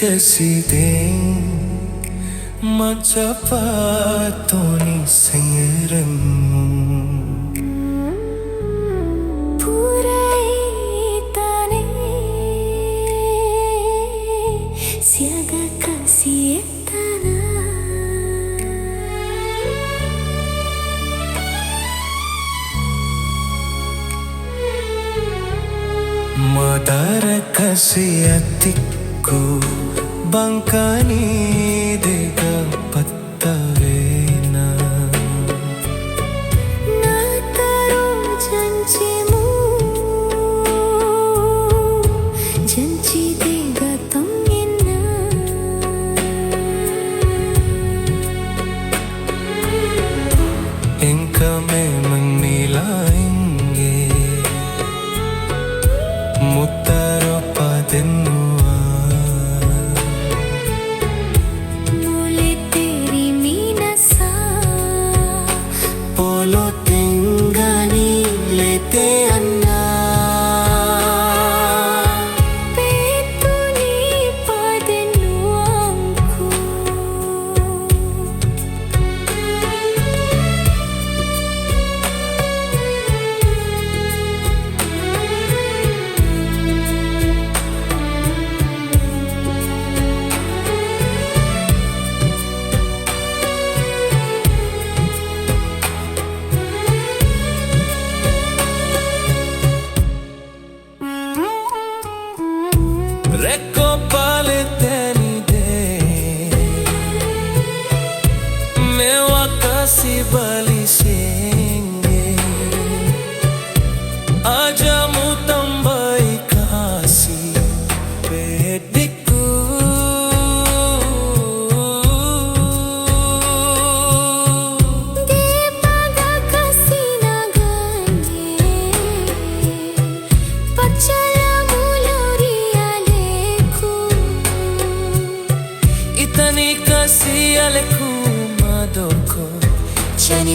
Kasih Majapatoni sengeremu Purai tane Siaga kasih tanah Madara kasih hatiku Bangkani dega pattavena Na taro janjimu Janji dega tongina Engkau memang nilainya Mutaro padenu Polo tinggali lete anna Petuni padenuangku Reko pale teni de Mewa kasih bali senge Ajamu tambai kasih pediku Depaga kasih naganye Pachala Itani kasih aleku madoko Chani